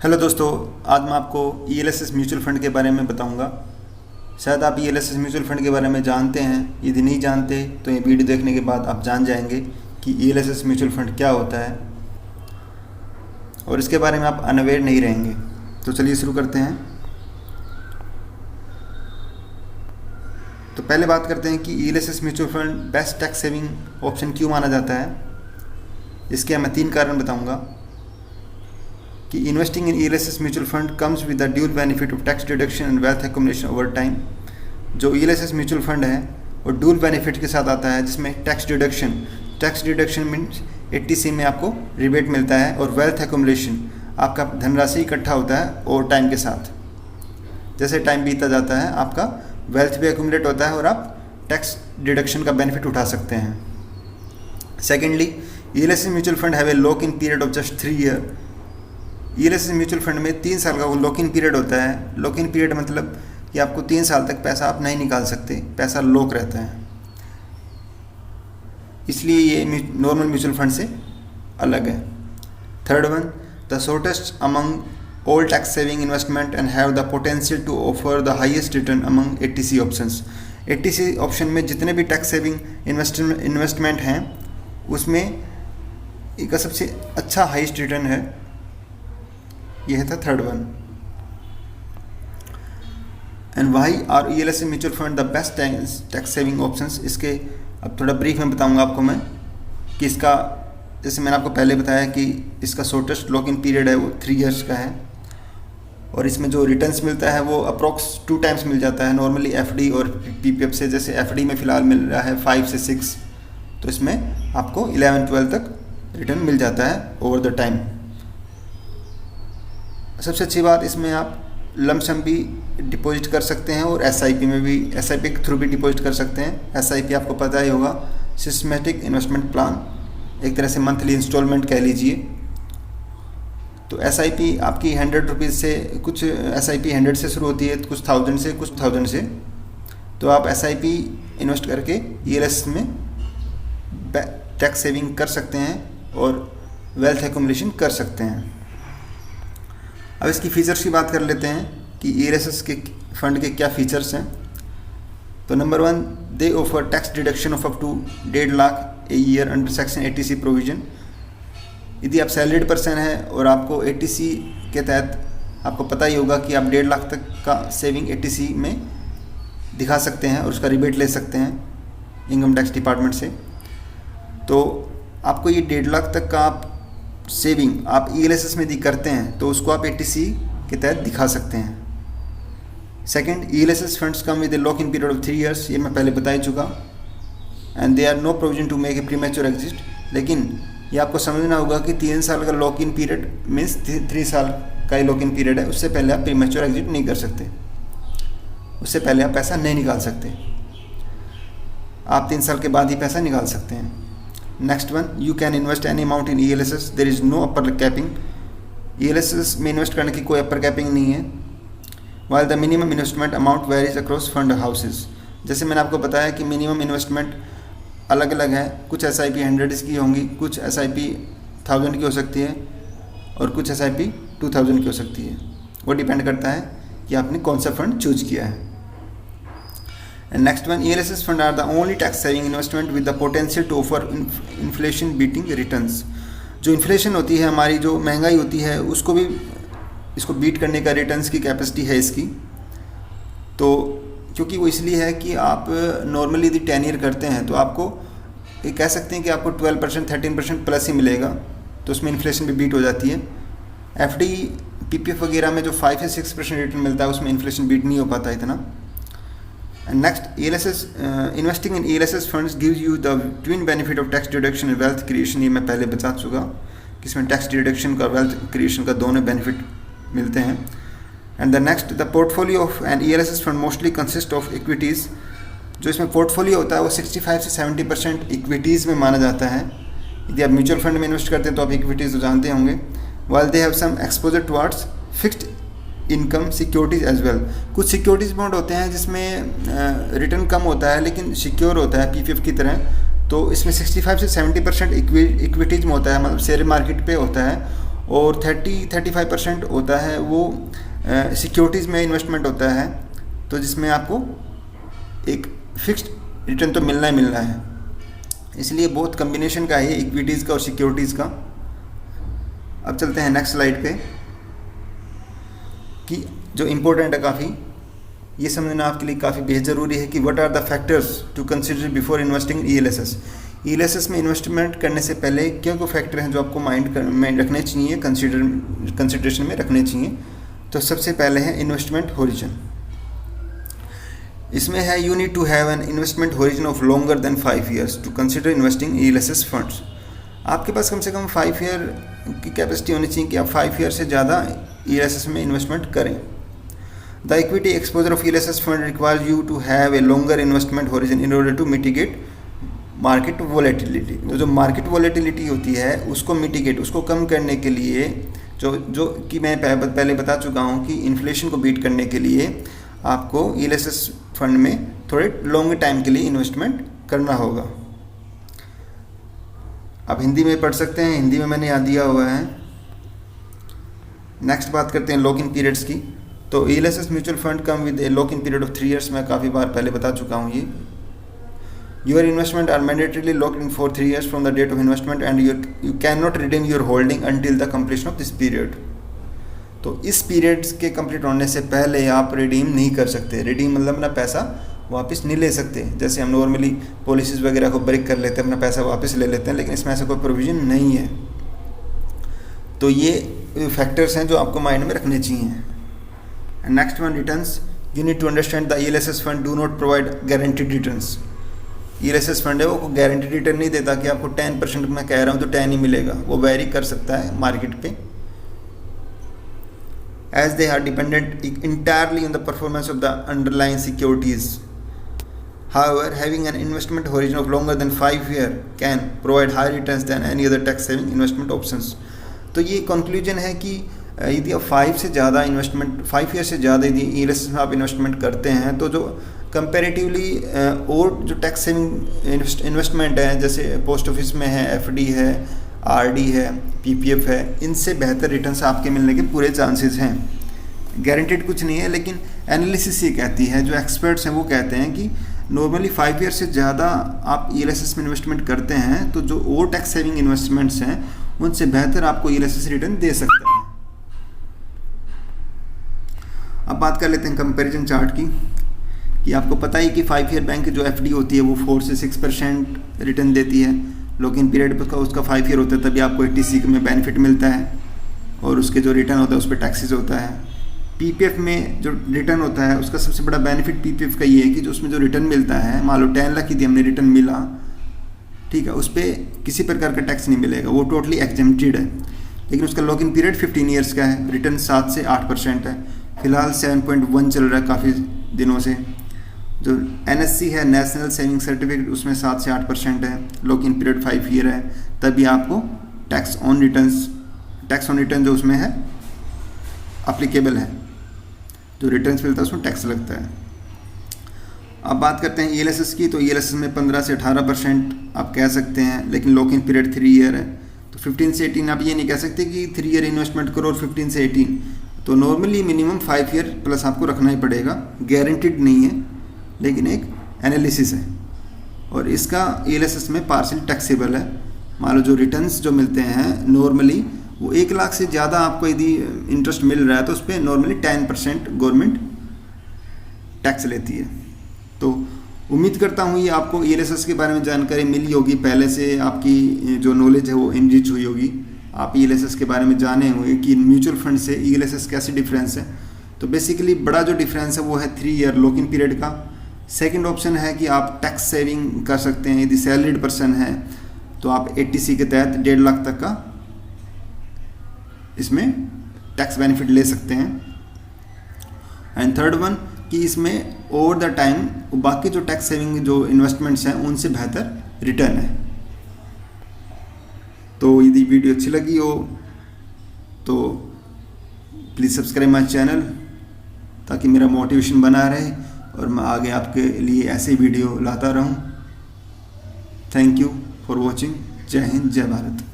Hello दोस्तों, आज मैं आपको ELSS म्यूचुअल फ़ंड के बारे में बताऊंगा। शायद आप ELSS म्यूचुअल फ़ंड के बारे में जानते हैं, यदि नहीं जानते तो ये वीडियो देखने के बाद आप जान जाएंगे कि ELSS म्यूचुअल फ़ंड क्या होता है और इसके बारे में आप अनअवेयर नहीं रहेंगे। तो चलिए शुरू करते हैं। तो पहले बात करते हैं कि ELSS mutual fund best tax saving option क्यों माना जाता है। इसके मैं 3 कारण बताऊँगा कि investing in ELSS mutual fund comes with the dual benefit of tax deduction and wealth accumulation over time. जो ELSS म्यूचुअल फंड है वो ड्यूल बेनिफिट के साथ आता है, जिसमें टैक्स डिडक्शन मीन्स 80C में आपको रिबेट मिलता है और वेल्थ एक्युमुलेशन आपका धनराशि इकट्ठा होता है ओवर टाइम के साथ। जैसे टाइम बीतता जाता है आपका वेल्थ भी एक्युमुलेट होता है और आप टैक्स डिडक्शन का बेनिफिट उठा सकते हैं। Secondly, ELSS mutual fund have a lock in period of just 3 year. ELSS mutual fund में 3 साल का वो लॉक इन पीरियड होता है। लॉक इन पीरियड मतलब कि आपको 3 साल तक पैसा आप नहीं निकाल सकते, पैसा लॉक रहता है। इसलिए ये नॉर्मल म्यूचुअल फंड से अलग है। Third one, the shortest among all tax saving investment and have the potential to offer the highest return among 80C options. 80C option में जितने भी टैक्स सेविंग इन्वेस्टमेंट हैं उसमें एक सबसे अच्छा हाईएस्ट रिटर्न है। यह था third one. And why are ELSS mutual fund the best tax saving options. इसके अब थोड़ा ब्रीफ में बताऊंगा आपको मैं कि इसका, जैसे मैंने आपको पहले बताया कि इसका शॉर्टेस्ट लॉक इन पीरियड है वो 3 ईयर्स का है और इसमें जो रिटर्न्स मिलता है वो अप्रॉक्स 2 टाइम्स मिल जाता है नॉर्मली FD और PPF से। जैसे FD में फ़िलहाल मिल रहा है 5 से 6, तो इसमें आपको 11-12 तक रिटर्न मिल जाता है ओवर द टाइम। सबसे अच्छी बात, इसमें आप लमसम भी डिपॉजिट कर सकते हैं और SIP में भी, SIP के थ्रू भी डिपॉजिट कर सकते हैं। SIP आपको पता ही होगा, सिस्टमेटिक इन्वेस्टमेंट प्लान, एक तरह से मंथली इंस्टॉलमेंट कह लीजिए। तो SIP आपकी 100 रुपीज़ से, कुछ SIP 100 से शुरू होती है, कुछ 1000 से, कुछ 1000 से। तो आप SIP इन्वेस्ट करके ELSS में टैक्स सेविंग कर सकते हैं और वेल्थ एक्युमुलेशन कर सकते हैं। अब इसकी फ़ीचर्स की बात कर लेते हैं कि ELSS के फंड के क्या फ़ीचर्स हैं। तो number 1, they offer tax deduction of up to 1.5 lakh a year under section 80C provision. यदि आप सैलरीड पर्सन हैं और आपको 80C के तहत, आपको पता ही होगा कि आप 1.5 लाख तक का सेविंग 80C में दिखा सकते हैं और उसका रिबेट ले सकते हैं इनकम टैक्स डिपार्टमेंट से। तो आपको ये 1.5 लाख तक का आप सेविंग आप ELSS में यदि करते हैं तो उसको आप 80C के तहत दिखा सकते हैं। Second, ELSS funds come with a lock in period of 3 years. ये मैं पहले बता ही चुका। And there are no provision to make a premature exit. लेकिन ये आपको समझना होगा कि 3 साल का लॉक इन पीरियड मीन्स 3 साल का ही लॉक इन पीरियड है। उससे पहले आप प्रीमेच्योर एग्जिट नहीं कर सकते, उससे पहले आप पैसा नहीं निकाल सकते। आप 3 साल के बाद ही पैसा निकाल सकते हैं। Next one, you can invest any amount in ELSS, there is no upper capping. ELSS में इन्वेस्ट करने की कोई अपर कैपिंग नहीं है। While the minimum investment amount varies across fund houses. जैसे मैंने आपको बताया कि मिनिमम इन्वेस्टमेंट अलग अलग है। कुछ SIP 100 की होंगी, कुछ SIP 1000 की हो सकती है और कुछ SIP 2000 की हो सकती है। वो डिपेंड करता है कि आपने कौन सा फंड चूज किया है। And next one, ELSS fund are the only tax saving investment with the potential to offer inflation beating returns। जो इन्फ्लेशन होती है, हमारी जो महंगाई होती है, उसको भी, इसको बीट करने का रिटर्न्स की कैपेसिटी है इसकी। तो क्योंकि वो इसलिए है कि आप नॉर्मली यदि 10 ईयर करते हैं तो आपको ये कह सकते हैं कि आपको 12% 13% प्लस ही मिलेगा। तो उसमें इन्फ्लेशन भी बीट हो जाती है। FD PPF वगैरह में जो 5 से 6% रिटर्न मिलता है उसमें इन्फ्लेशन बीट नहीं हो पाता इतना। And next, investing in ELSS funds gives you the twin benefit of tax deduction and wealth creation। ये मैं पहले बता चुका कि इसमें टैक्स डिडक्शन का, वेल्थ क्रिएशन का दोनों बेनिफिट मिलते हैं। And the next, the portfolio of an ELSS fund mostly consist of equities. जो इसमें पोर्टफोलियो होता है वो 65 से 70% इक्विटीज़ में माना जाता है। यदि आप म्यूचुअल फंड में इन्वेस्ट करते हैं तो आप इक्विटीज़ तो जानते होंगे। While they have some exposure towards fixed income securities as well. कुछ सिक्योरिटीज़ बॉन्ड होते हैं जिसमें रिटर्न कम होता है लेकिन सिक्योर होता है PPF की तरह। तो इसमें 65 से 70% इक्विटीज़ में होता है, मतलब शेयर मार्केट पे होता है और 30-35% होता है वो सिक्योरिटीज़ में इन्वेस्टमेंट होता है, तो जिसमें आपको एक फिक्स्ड रिटर्न तो मिलना ही मिलना है। इसलिए बहुत कम्बिनेशन का है इक्विटीज़ का और सिक्योरिटीज़ का। अब चलते हैं नेक्स्ट स्लाइड पे कि जो इम्पोर्टेंट है काफ़ी, ये समझना आपके लिए काफ़ी बेहद ज़रूरी है कि what are the factors to consider before investing ELSS। ELSS में इन्वेस्टमेंट करने से पहले क्या क्या फैक्टर हैं जो आपको माइंड में रखने चाहिए, कंसिडरेशन में रखने चाहिए। तो सबसे पहले है इन्वेस्टमेंट होरिजन। इसमें है you need to have an investment horizon of longer than 5 years to consider investing ELSS funds. आपके पास कम से कम 5 year की कैपेसिटी होनी चाहिए कि आप 5 year से ज़्यादा ELSS में इन्वेस्टमेंट करें। The equity exposure of ELSS fund requires you to have a longer investment horizon in order to mitigate market volatility. तो जो मार्केट वॉलेटिलिटी होती है उसको मिटिगेट, उसको कम करने के लिए जो कि मैं पहले बता चुका हूँ कि इन्फ्लेशन को बीट करने के लिए आपको ELSS फंड में थोड़े लॉन्ग टाइम के लिए इन्वेस्टमेंट करना होगा। आप हिंदी में पढ़ सकते हैं, हिंदी में मैंने यहाँ दिया हुआ है। नेक्स्ट बात करते हैं लॉक इन पीरियड्स की। तो ELSS mutual fund come with a lock in period of 3 years। मैं काफ़ी बार पहले बता चुका हूँ ये। Your investment are mandatorily locked in for 3 years from the date of investment and you can not redeem your holding until the completion of this period. तो इस periods के कंप्लीट होने से पहले आप रिडीम नहीं कर सकते। रिडीम मतलब अपना पैसा वापस नहीं ले सकते। जैसे हम नॉर्मली पॉलिसीज़ वगैरह को ब्रेक कर लेते हैं, अपना पैसा वापस ले लेते हैं, लेकिन इसमें ऐसा कोई प्रोविज़न नहीं है। तो ये फैक्टर्स हैं जो आपको माइंड में रखने चाहिए। Next one, returns. You need to understand the ELSS fund do not provide guaranteed returns. ELSS fund है वो गारंटीड रिटर्न नहीं देता कि आपको 10% मैं कह रहा हूँ तो 10 ही मिलेगा, वो वेरी कर सकता है मार्केट पे, as they are dependent entirely on the performance of the underlying securities. However, having an investment horizon of longer than 5 years can provide higher returns than any other tax-saving investment options. तो ये conclusion है कि यदि आप 5 year से ज़्यादा यदि ELSS में आप इन्वेस्टमेंट करते हैं तो जो कंपेरेटिवली और जो टैक्स सेविंग इन्वेस्टमेंट है, जैसे पोस्ट ऑफिस में है, FD है, RD है, PPF है, इनसे बेहतर रिटर्न्स आपके मिलने के पूरे चांसेस हैं। गारंटेड कुछ नहीं है, लेकिन एनालिसिस ये कहती है, जो एक्सपर्ट्स हैं वो कहते हैं कि नॉर्मली 5 ईयर से ज़्यादा आप ELSS में इन्वेस्टमेंट करते हैं तो जो और टैक्स सेविंग इन्वेस्टमेंट्स हैं उनसे बेहतर आपको ELSS रिटर्न दे सकता है। अब बात कर लेते हैं कंपैरिजन चार्ट की, कि आपको पता ही कि 5 ईयर बैंक की जो FD होती है वो 4 से 6% रिटर्न देती है। लॉक इन पीरियड पर उसका 5 ईयर होता है, तभी आपको 80C में बेनिफिट मिलता है और उसके जो रिटर्न होता है उस पर टैक्सेस होता है। PPF में जो रिटर्न होता है उसका सबसे बड़ा बेनिफिट PPF का ये है कि जो उसमें जो रिटर्न मिलता है, मान लो 10 लाख की हमने रिटर्न मिला, ठीक है, उस पर किसी प्रकार का टैक्स नहीं मिलेगा, वो टोटली एग्जेम्प्टेड है। लेकिन उसका लॉक इन पीरियड 15 ईयर्स का है, रिटर्न 7 से 8% है। फिलहाल 7.1 चल रहा है काफ़ी दिनों से। जो NSC है, नेशनल सेविंग सर्टिफिकेट, उसमें 7 से 8% है, लॉक इन पीरियड 5 ईयर है, तभी आपको टैक्स ऑन रिटर्न जो उसमें है अप्लीकेबल है, जो रिटर्न्स मिलता है उसमें टैक्स लगता है। अब बात करते हैं ELSS की। तो ELSS में 15 से 18% आप कह सकते हैं, लेकिन लॉक इन पीरियड 3 ईयर है। तो 15 से 18 आप ये नहीं कह सकते कि 3 ईयर इन्वेस्टमेंट करो और 15 से 18, तो नॉर्मली मिनिमम 5 ईयर प्लस आपको रखना ही पड़ेगा। गारंटीड नहीं है, लेकिन एक एनालिसिस है, और इसका ELSS में पार्शियल टैक्सेबल है। मान लो जो रिटर्न्स जो मिलते हैं नॉर्मली वो 1 लाख से ज़्यादा आपको यदि इंटरेस्ट मिल रहा है तो उस पर नॉर्मली 10% गवर्नमेंट टैक्स लेती है। तो उम्मीद करता हूँ ये आपको ELSS के बारे में जानकारी मिली होगी, पहले से आपकी जो नॉलेज है वो इनरिच हुई होगी। आप ELSS के बारे में जाने होंगे कि म्यूचुअल फंड से ELSS कैसे डिफरेंस है। तो बेसिकली बड़ा जो डिफरेंस है वो है 3 ईयर लॉक इन पीरियड का। सेकंड ऑप्शन है कि आप टैक्स सेविंग कर सकते हैं, यदि सैलरीड पर्सन है तो आप 80C के तहत 1.5 लाख तक का इसमें टैक्स बेनिफिट ले सकते हैं। एंड थर्ड वन कि इसमें ओवर द टाइम बाकी जो टैक्स सेविंग जो इन्वेस्टमेंट्स हैं उनसे बेहतर रिटर्न है। तो यदि वीडियो अच्छी लगी हो तो प्लीज़ सब्सक्राइब माय चैनल, ताकि मेरा मोटिवेशन बना रहे और मैं आगे आपके लिए ऐसे वीडियो लाता रहूं। Thank you for watching. जय हिंद, जय भारत।